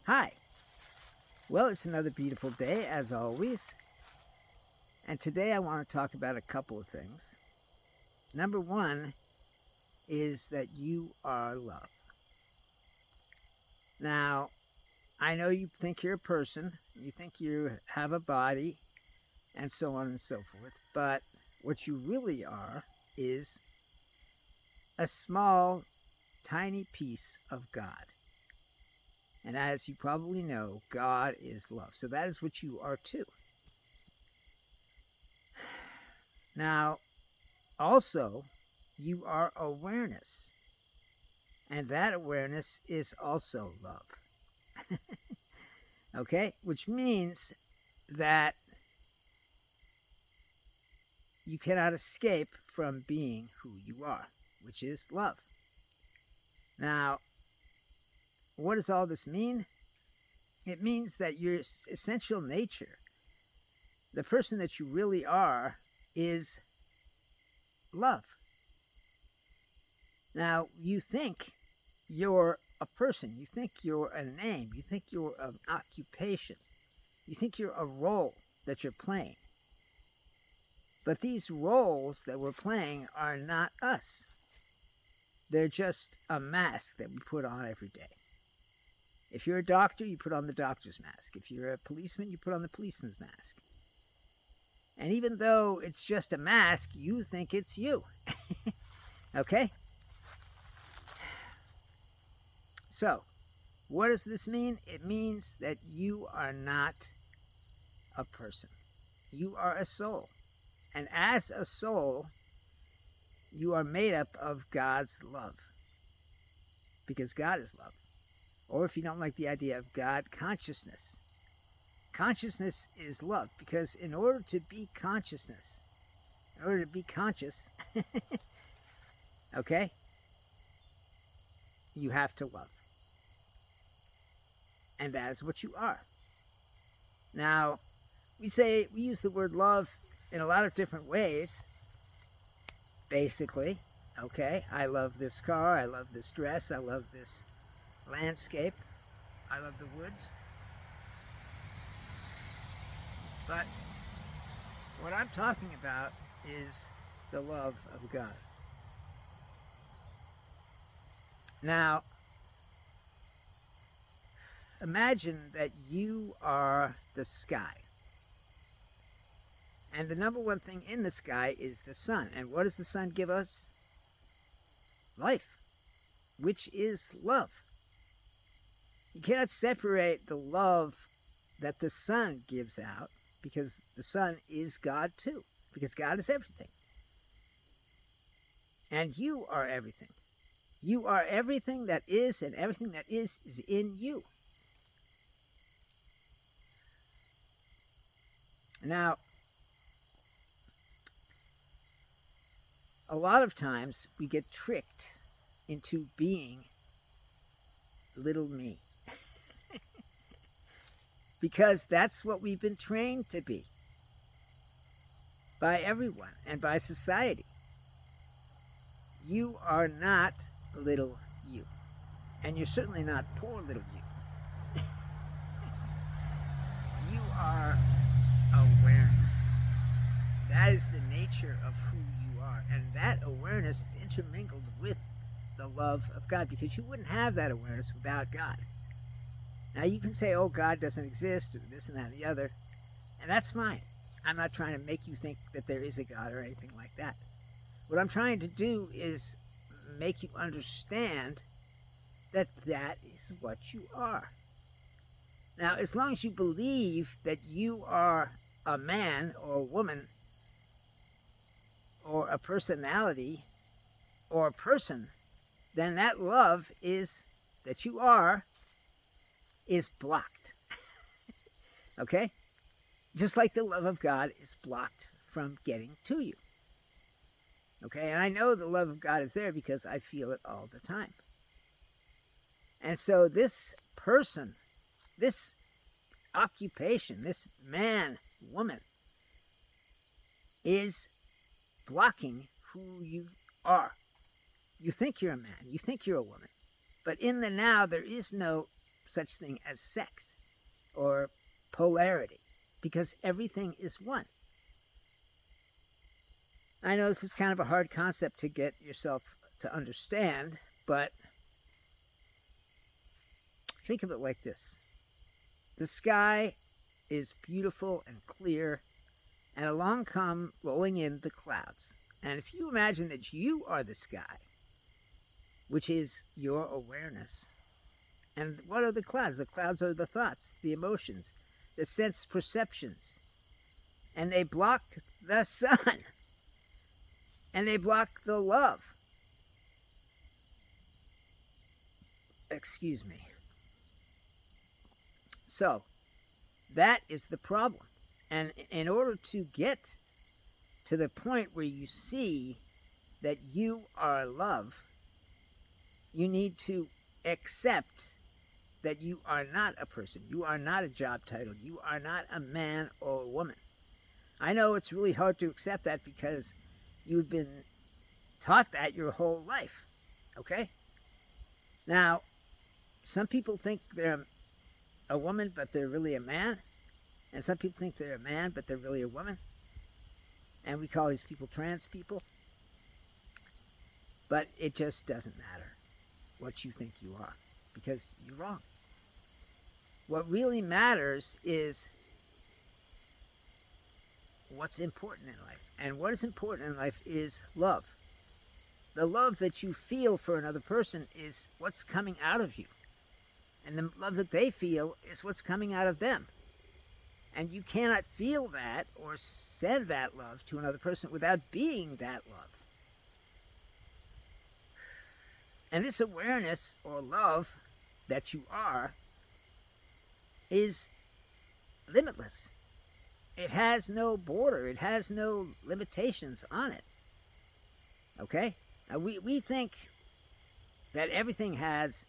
Hi. Well, it's another beautiful day, as always. And today I want to talk about a couple of things. Number one is that you are love. Now, I know you think you're a person, you think you have a body, and so on and so forth. But what you really are is a small, tiny piece of God. And as you probably know, God is love. So that is what you are too. Now, also, you are awareness. And that awareness is also love. Okay? Which means that you cannot escape from being who you are, which is love. Now, what does all this mean? It means that your essential nature, the person that you really are, is love. Now, you think you're a person, you think you're a name, you think you're an occupation, you think you're a role that you're playing. But these roles that we're playing are not us. They're just a mask that we put on every day. If you're a doctor, you put on the doctor's mask. If you're a policeman, you put on the policeman's mask. And even though it's just a mask, you think it's you. Okay? So, what does this mean? It means that you are not a person. You are a soul. And as a soul, you are made up of God's love. Because God is love. Or if you don't like the idea of God, consciousness. Consciousness is love. Because in order to be consciousness, in order to be conscious, okay, you have to love. And that is what you are. Now, we use the word love in a lot of different ways, basically. Okay, I love this car, I love this dress, I love this landscape, I love the woods. But what I'm talking about is the love of God. Now, imagine that you are the sky. And the number one thing in the sky is the sun. And what does the sun give us? Life, which is love. You cannot separate the love that the sun gives out because the sun is God too, because God is everything. And you are everything. You are everything that is, and everything that is in you. Now, a lot of times we get tricked into being little me because that's what we've been trained to be by everyone and by society. You are not little you, and you're certainly not poor little you. You are awareness. That is the nature of who you are, and that awareness is intermingled with the love of God, because you wouldn't have that awareness without God. Now you can say, oh, God doesn't exist, or this and that and the other, and that's fine. I'm not trying to make you think that there is a God or anything like that. What I'm trying to do is make you understand that that is what you are. Now, as long as you believe that you are a man or a woman or a personality or a person, then that love is that you are is blocked. Okay? Just like the love of God is blocked from getting to you. Okay? And I know the love of God is there because I feel it all the time. And so this person, this occupation, this man, woman, is blocking who you are. You think you're a man, you think you're a woman, but in the now, there is no such thing as sex or polarity, because everything is one. I know this is kind of a hard concept to get yourself to understand, but think of it like this. The sky is beautiful and clear, and along come rolling in the clouds. And if you imagine that you are the sky, which is your awareness, and what are the clouds? The clouds are the thoughts, the emotions, the sense perceptions, and they block the sun, and they block the love. Excuse me. So, that is the problem. And in order to get to the point where you see that you are love, you need to accept that you are not a person. You are not a job title. You are not a man or a woman. I know it's really hard to accept that because you've been taught that your whole life. Okay? Now, some people think they're a woman, but they're really a man. And some people think they're a man, but they're really a woman. And we call these people trans people. But it just doesn't matter what you think you are, because you're wrong. What really matters is what's important in life. And what is important in life is love. The love that you feel for another person is what's coming out of you. And the love that they feel is what's coming out of them. And you cannot feel that or send that love to another person without being that love. And this awareness or love that you are is limitless. It has no border. It has no limitations on it. Okay? Now we think that everything has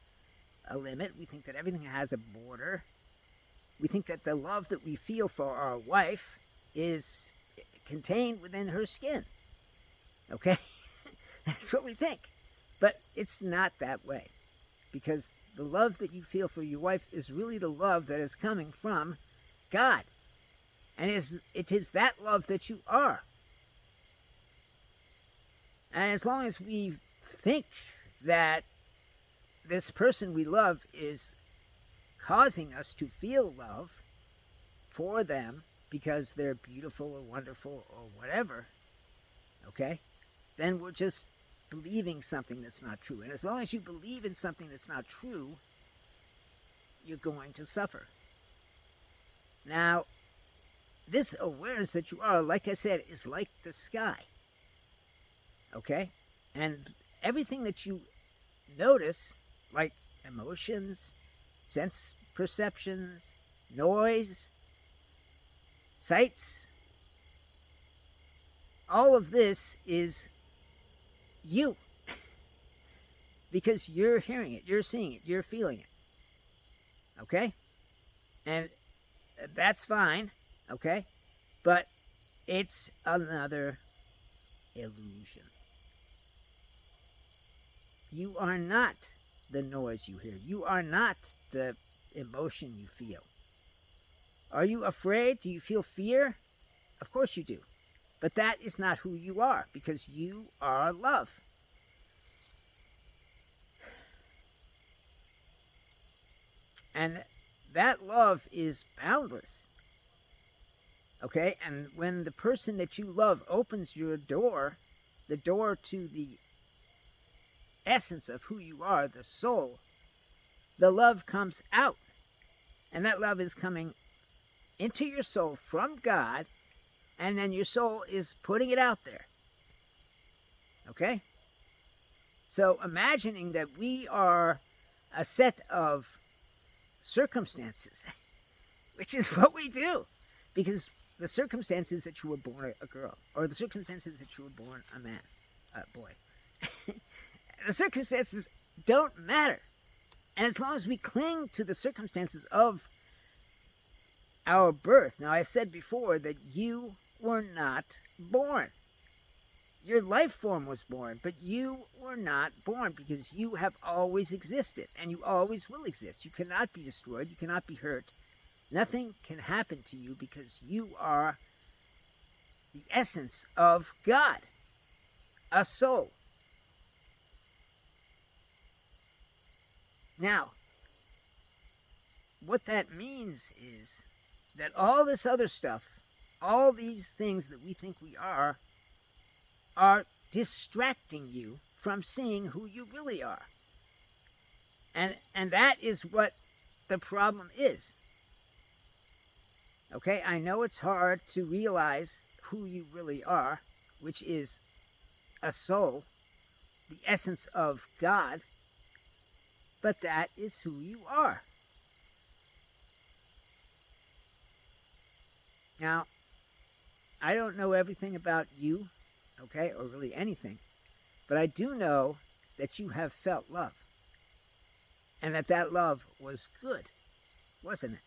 a limit. We think that everything has a border. We think that the love that we feel for our wife is contained within her skin. Okay? That's what we think. But it's not that way. Because the love that you feel for your wife is really the love that is coming from God. And it is that love that you are. And as long as we think that this person we love is causing us to feel love for them because they're beautiful or wonderful or whatever, okay, then we're just believing something that's not true. And as long as you believe in something that's not true, you're going to suffer. Now, this awareness that you are, like I said, is like the sky. Okay? And everything that you notice, like emotions, sense perceptions, noise, sights, all of this is you. Because you're hearing it, you're seeing it, you're feeling it. Okay? And that's fine, okay? But it's another illusion. You are not the noise you hear. You are not the emotion you feel. Are you afraid? Do you feel fear? Of course you do. But that is not who you are, because you are love. And that love is boundless. Okay? And when the person that you love opens your door, the door to the essence of who you are, the soul, the love comes out. And that love is coming into your soul from God, and then your soul is putting it out there. Okay? So imagining that we are a set of circumstances, which is what we do, because the circumstances that you were born a girl, or the circumstances that you were born a man, boy, the circumstances don't matter. And as long as we cling to the circumstances of our birth, now I said before that you were not born. Your life form was born, but you were not born because you have always existed and you always will exist. You cannot be destroyed. You cannot be hurt. Nothing can happen to you because you are the essence of God, a soul. Now, what that means is that all this other stuff, all these things that we think we are distracting you from seeing who you really are. And that is what the problem is. Okay, I know it's hard to realize who you really are, which is a soul, the essence of God, but that is who you are. Now, I don't know everything about you, okay, or really anything, but I do know that you have felt love, and that love was good, wasn't it?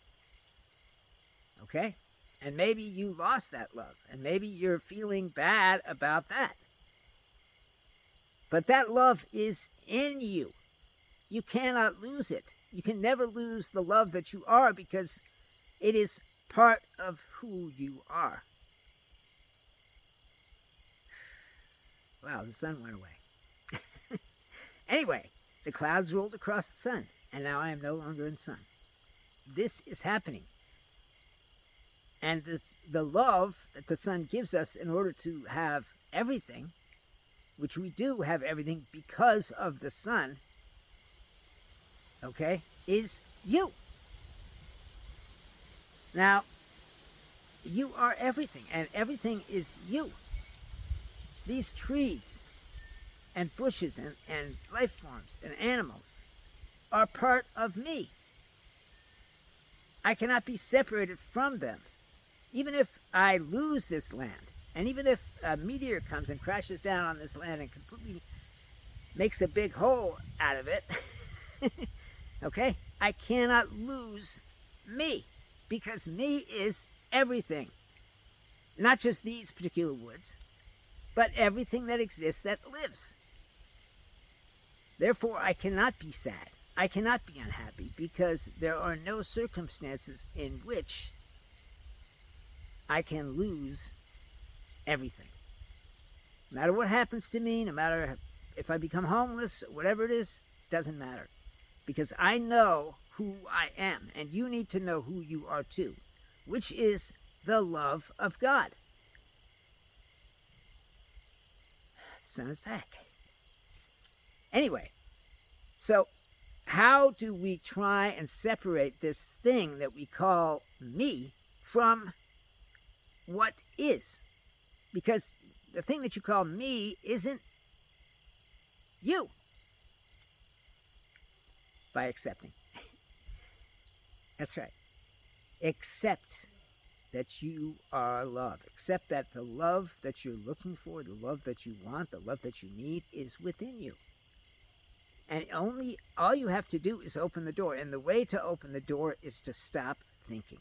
Okay? And maybe you lost that love, and maybe you're feeling bad about that. But that love is in you. You cannot lose it. You can never lose the love that you are because it is part of who you are. Wow, the sun went away. Anyway, the clouds rolled across the sun, and now I am no longer in the sun. This is happening. And the love that the sun gives us in order to have everything, which we do have everything because of the sun, okay, is you. Now, you are everything, and everything is you. These trees and bushes and life forms and animals are part of me. I cannot be separated from them. Even if I lose this land, and even if a meteor comes and crashes down on this land and completely makes a big hole out of it, okay, I cannot lose me, because me is everything. Not just these particular woods, but everything that exists that lives. Therefore, I cannot be sad. I cannot be unhappy, because there are no circumstances in which I can lose everything. No matter what happens to me, no matter if I become homeless, whatever it is, doesn't matter. Because I know who I am, and you need to know who you are too, which is the love of God. The sun is back. Anyway, so how do we try and separate this thing that we call me from what is? Because the thing that you call me isn't you. By accepting. That's right. Accept that you are love. Accept that the love that you're looking for, the love that you want, the love that you need is within you. And all you have to do is open the door. And the way to open the door is to stop thinking.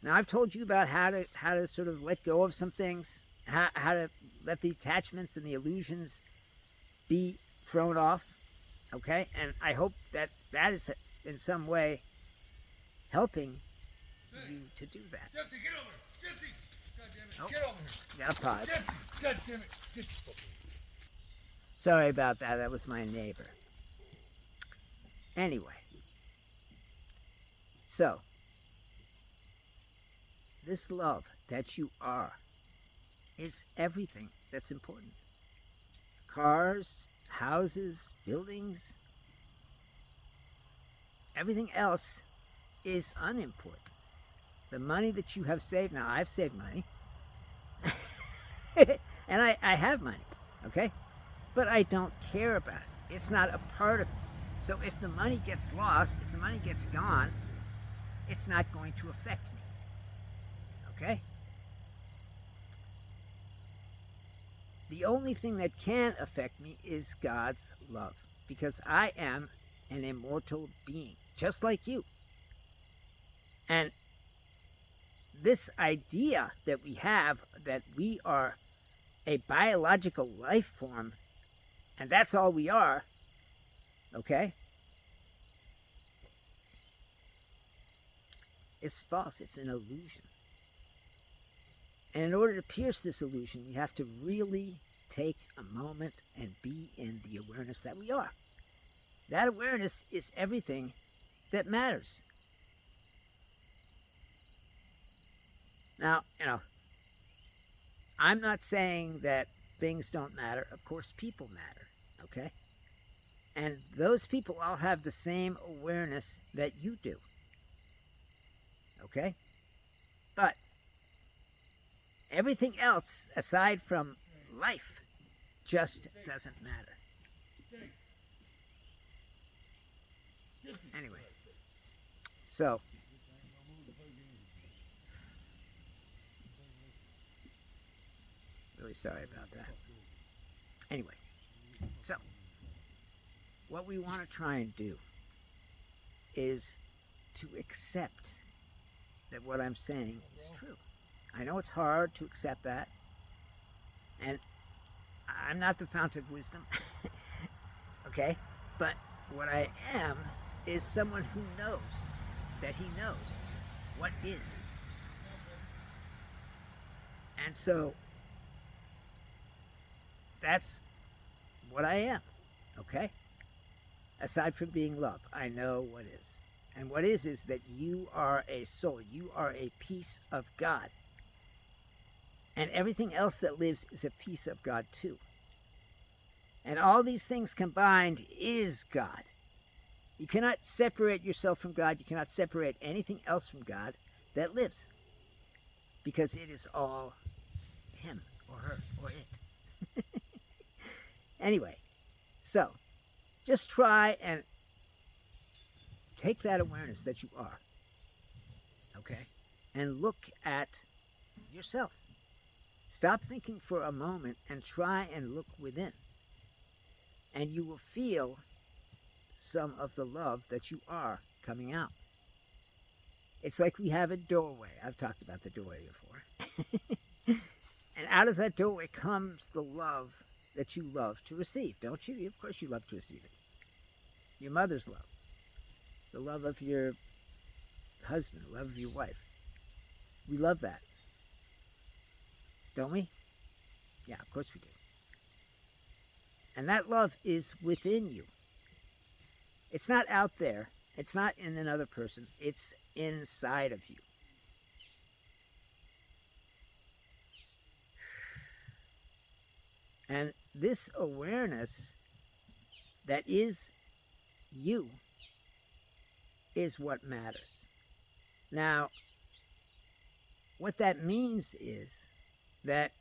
Now, I've told you about how to sort of let go of some things, how to let the attachments and the illusions be thrown off, okay? And I hope that is in some way helping you to do that. Jesse, get over here. Jesse! God damn it. Oh. Get over here. Yeah, pause. Jesse! God damn it. Jesse. Sorry about that. That was my neighbor. Anyway. So, this love that you are is everything that's important. Cars, houses, buildings, everything else is unimportant. The money that you have saved, now I've saved money, and I have money, okay? But I don't care about it. It's not a part of it. So if the money gets lost, if the money gets gone, it's not going to affect me, okay? The only thing that can affect me is God's love, because I am an immortal being, just like you. And this idea that we have that we are a biological life form and that's all we are, okay? It's false. It's an illusion. And in order to pierce this illusion, you have to really take a moment and be in the awareness that we are. That awareness is everything that matters. Now, I'm not saying that things don't matter. Of course, people matter, okay? And those people all have the same awareness that you do, okay? But everything else, aside from life, just doesn't matter. Anyway, so really sorry about that. Anyway, so what we want to try and do is to accept that what I'm saying is true. I know it's hard to accept that, and I'm not the fountain of wisdom, okay? But what I am is someone who knows that he knows what is. And so that's what I am, okay? Aside from being love, I know what is. And what is that you are a soul. You are a piece of God. And everything else that lives is a piece of God too. And all these things combined is God. You cannot separate yourself from God. You cannot separate anything else from God that lives. Because it is all him or her or it. Anyway, so just try and take that awareness that you are, okay? And look at yourself. Stop thinking for a moment and try and look within. And you will feel some of the love that you are coming out. It's like we have a doorway. I've talked about the doorway before. And out of that doorway comes the love that you love to receive, don't you? Of course you love to receive it. Your mother's love. The love of your husband, the love of your wife. We love that. Don't we? Yeah, of course we do. And that love is within you. It's not out there. It's not in another person. It's inside of you. And this awareness that is you is what matters. Now, what that means is that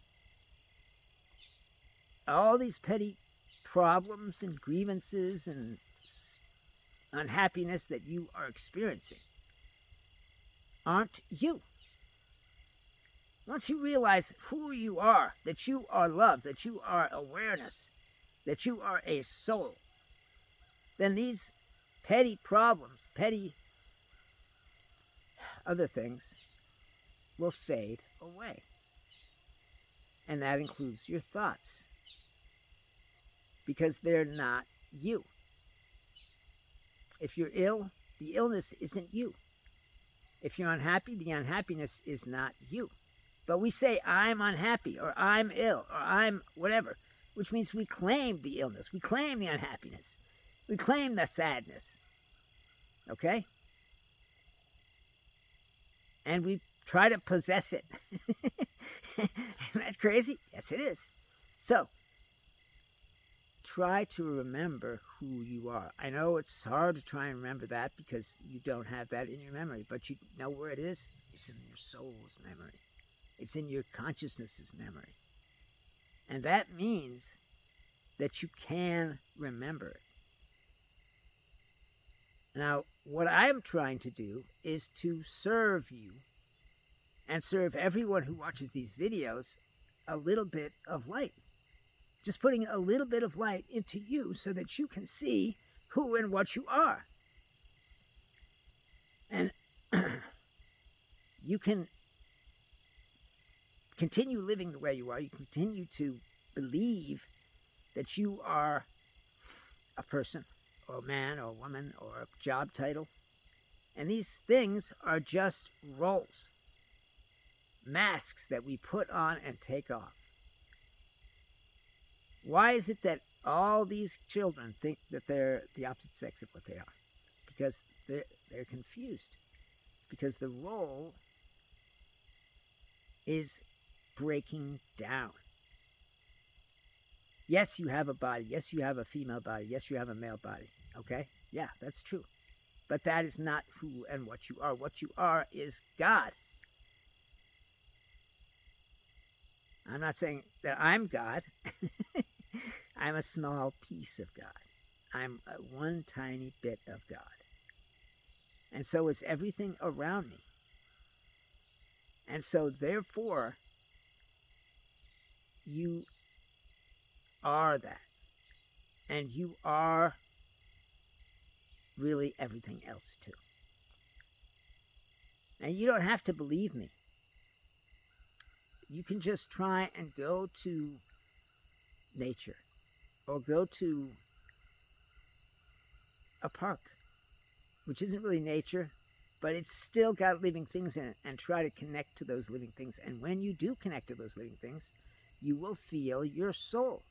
all these petty problems and grievances and unhappiness that you are experiencing aren't you. Once you realize who you are, that you are love, that you are awareness, that you are a soul, then these petty problems, petty other things will fade away. And that includes your thoughts, because they're not you. If you're ill, the illness isn't you. If you're unhappy, the unhappiness is not you. But we say, I'm unhappy, or I'm ill, or I'm whatever, which means we claim the illness, we claim the unhappiness, we claim the sadness, okay? And we try to possess it. Isn't that crazy? Yes, it is. So, try to remember who you are. I know it's hard to try and remember that because you don't have that in your memory, but you know where it is? It's in your soul's memory. It's in your consciousness's memory. And that means that you can remember it. Now, what I'm trying to do is to serve you and serve everyone who watches these videos a little bit of light. Just putting a little bit of light into you so that you can see who and what you are. And you can continue living the way you are, you continue to believe that you are a person or a man or a woman or a job title. And these things are just roles, masks that we put on and take off. Why is it that all these children think that they're the opposite sex of what they are? Because they're confused. Because the role is breaking down. Yes, you have a body. Yes, you have a female body. Yes, you have a male body. Okay? Yeah, that's true. But that is not who and what you are. What you are is God. I'm not saying that I'm God. I'm a small piece of God. I'm one tiny bit of God. And so is everything around me. And so, therefore, you are that. And you are really everything else, too. And you don't have to believe me. You can just try and go to nature or go to a park, which isn't really nature, but it's still got living things in it, and try to connect to those living things. And when you do connect to those living things, you will feel your soul.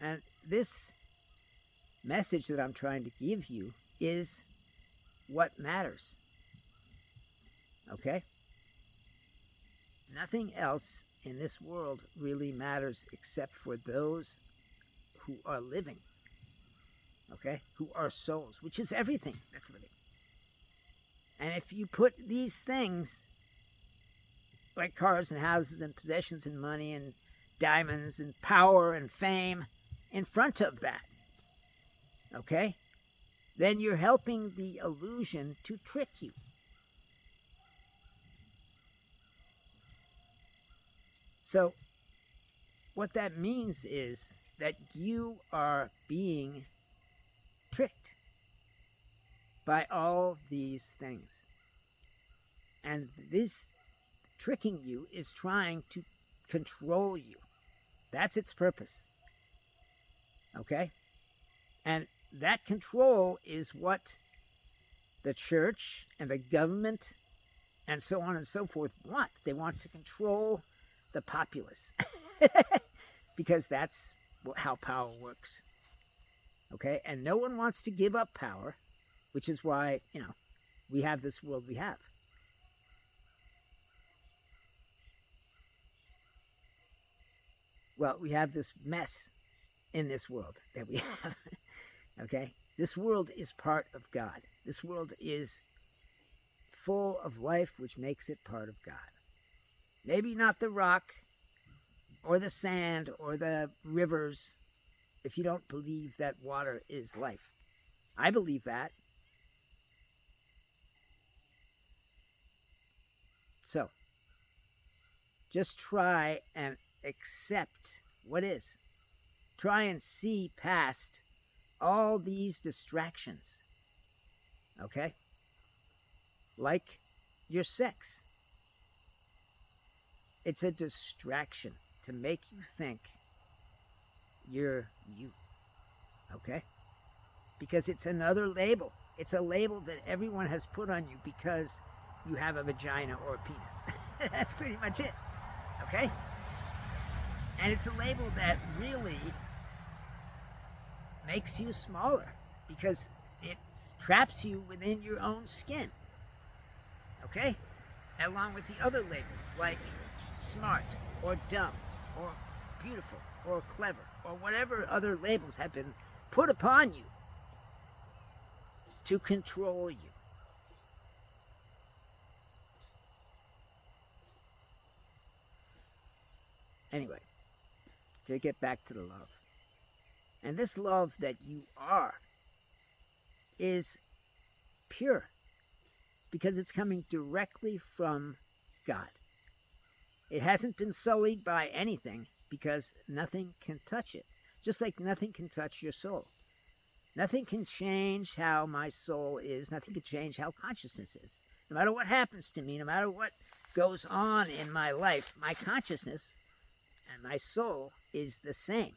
And this message that I'm trying to give you is what matters. Okay? Nothing else in this world really matters except for those who are living. Okay? Who are souls, which is everything that's living. And if you put these things, like cars and houses and possessions and money and diamonds and power and fame, in front of that, okay, then you're helping the illusion to trick you. So what that means is that you are being tricked by all these things. And this tricking you is trying to control you. That's its purpose. Okay? And that control is what the church and the government and so on and so forth want. They want to control the populace. Because that's how power works. Okay? And no one wants to give up power, which is why, we have this world we have. Well, we have this mess in this world that we have. Okay? This world is part of God. This world is full of life, which makes it part of God. Maybe not the rock or the sand or the rivers, if you don't believe that water is life. I believe that. So, just try and accept what is. Try and see past all these distractions. Okay? Like your sex. It's a distraction to make you think you're you. Okay? Because it's another label. It's a label that everyone has put on you because you have a vagina or a penis. That's pretty much it. Okay? And it's a label that really makes you smaller because it traps you within your own skin. Okay? Along with the other labels like smart or dumb or beautiful or clever or whatever other labels have been put upon you to control you. Anyway, to get back to the love. And this love that you are is pure because it's coming directly from God. It hasn't been sullied by anything because nothing can touch it, just like nothing can touch your soul. Nothing can change how my soul is. Nothing can change how consciousness is. No matter what happens to me, no matter what goes on in my life, my consciousness and my soul is the same.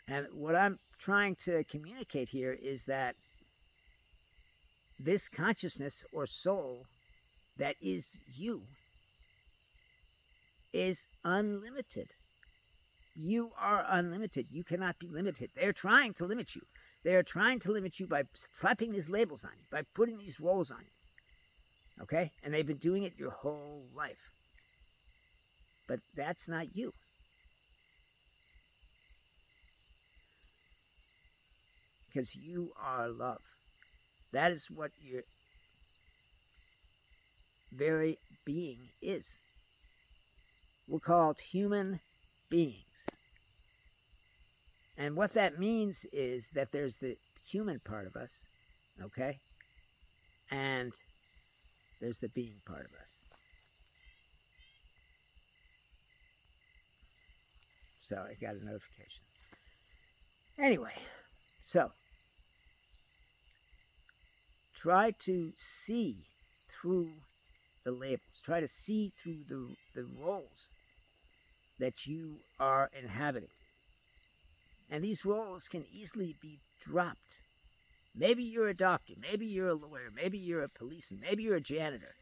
And what I'm trying to communicate here is that this consciousness or soul that is you is unlimited. You are unlimited. You cannot be limited. They're trying to limit you. They are trying to limit you by slapping these labels on you, by putting these roles on you. Okay? And they've been doing it your whole life. But that's not you. Because you are love. That is what your very being is. We're called human beings. And what that means is that there's the human part of us, okay? And there's the being part of us. So I got a notification. Anyway, so try to see through the labels. Try to see through the roles that you are inhabiting. And these roles can easily be dropped. Maybe you're a doctor, maybe you're a lawyer, maybe you're a policeman, maybe you're a janitor.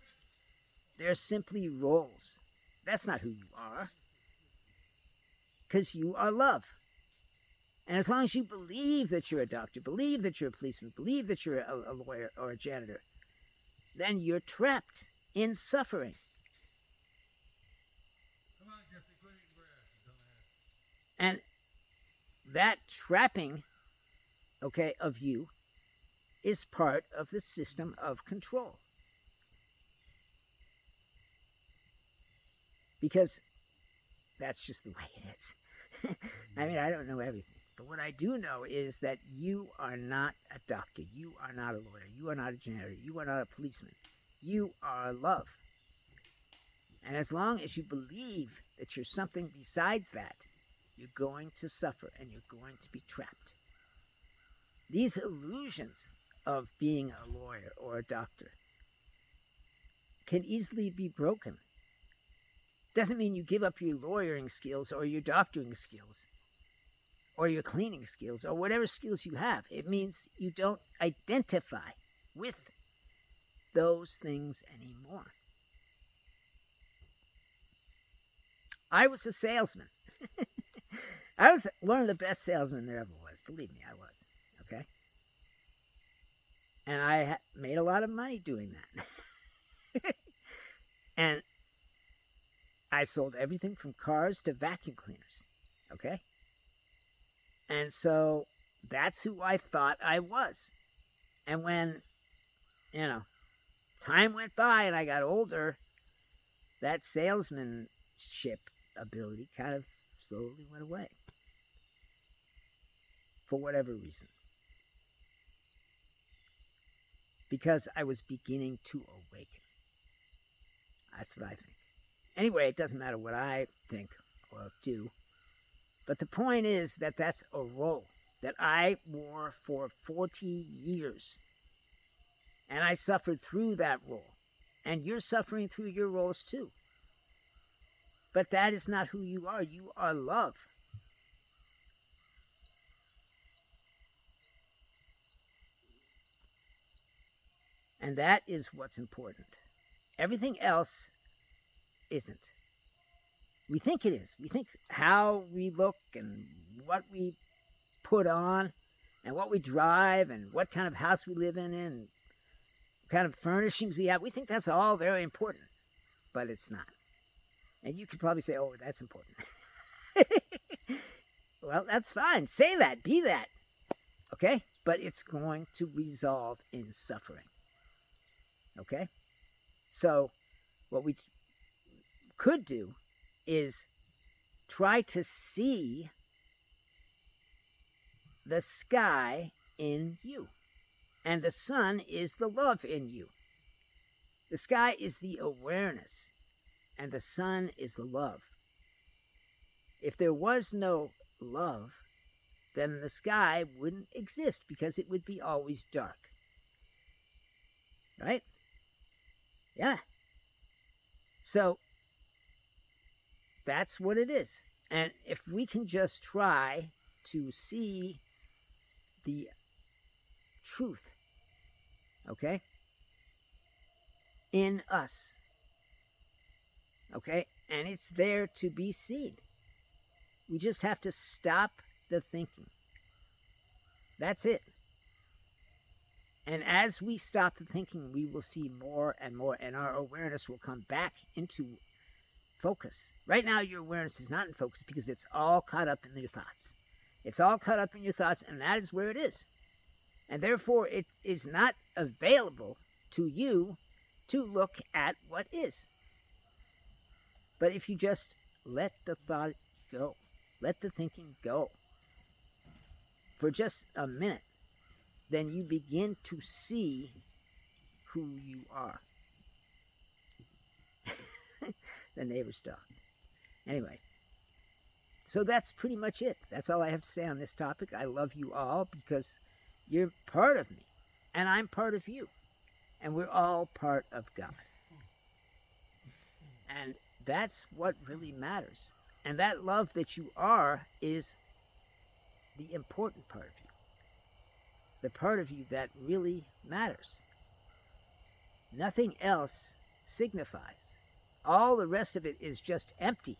They're simply roles. That's not who you are. Because you are love. And as long as you believe that you're a doctor, believe that you're a policeman, believe that you're a lawyer or a janitor, then you're trapped in suffering. Come on, Jesse, quit eating grass, dumbass. And that trapping, okay, of you is part of the system of control. Because that's just the way it is. I mean, I don't know everything. But what I do know is that you are not a doctor. You are not a lawyer. You are not a janitor. You are not a policeman. You are love. And as long as you believe that you're something besides that, you're going to suffer and you're going to be trapped. These illusions of being a lawyer or a doctor can easily be broken. Doesn't mean you give up your lawyering skills or your doctoring skills or your cleaning skills or whatever skills you have. It means you don't identify with those things anymore. I was a salesman. I was one of the best salesmen there ever was. Believe me, I was. Okay? And I made a lot of money doing that. And I sold everything from cars to vacuum cleaners. Okay? And so that's who I thought I was. And when, time went by and I got older, that salesmanship ability kind of slowly went away. For whatever reason. Because I was beginning to awaken. That's what I think. Anyway, it doesn't matter what I think or do. But the point is that that's a role that I wore for 40 years. And I suffered through that role. And you're suffering through your roles too. But that is not who you are. You are love. And that is what's important. Everything else isn't. We think it is. We think how we look and what we put on and what we drive and what kind of house we live in and what kind of furnishings we have. We think that's all very important, but it's not. And you could probably say, oh, that's important. Well, that's fine. Say that. Be that. Okay? But it's going to resolve in suffering. Okay? So, what we could do is try to see the sky in you. And the sun is the love in you. The sky is the awareness. And the sun is the love. If there was no love, then the sky wouldn't exist because it would be always dark. Right? Yeah. So that's what it is. And if we can just try to see the truth, okay, in us, okay, and it's there to be seen. We just have to stop the thinking. That's it. And as we stop the thinking, we will see more and more, and our awareness will come back into focus. Right now, your awareness is not in focus because it's all caught up in your thoughts. It's all caught up in your thoughts, and that is where it is. And therefore, it is not available to you to look at what is. But if you just let the thought go, let the thinking go for just a minute, then you begin to see who you are. The neighbor's dog. Anyway, so that's pretty much it. That's all I have to say on this topic. I love you all because you're part of me, and I'm part of you, and we're all part of God. And that's what really matters. And that love that you are is the important part of you. The part of you that really matters. Nothing else signifies. All the rest of it is just empty.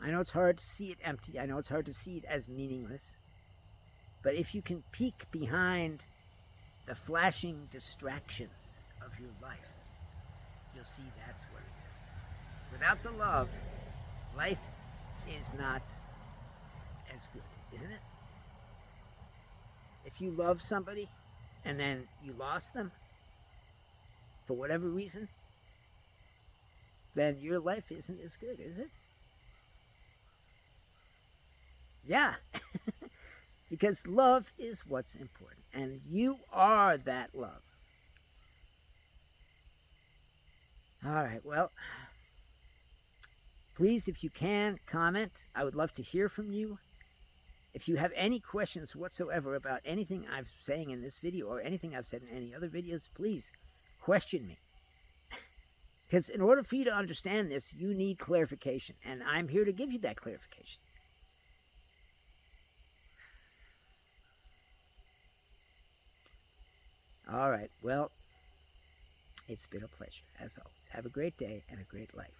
I know it's hard to see it empty. I know it's hard to see it as meaningless. But if you can peek behind the flashing distractions of your life, you'll see that's what it is. Without the love, life is not as good, isn't it? If you love somebody and then you lost them for whatever reason, then your life isn't as good, is it? Yeah. Because love is what's important, and you are that love. All right, well, please, if you can, comment. I would love to hear from you. If you have any questions whatsoever about anything I'm saying in this video or anything I've said in any other videos, please question me. Because in order for you to understand this, you need clarification, and I'm here to give you that clarification. All right, well, it's been a pleasure, as always. Have a great day and a great life.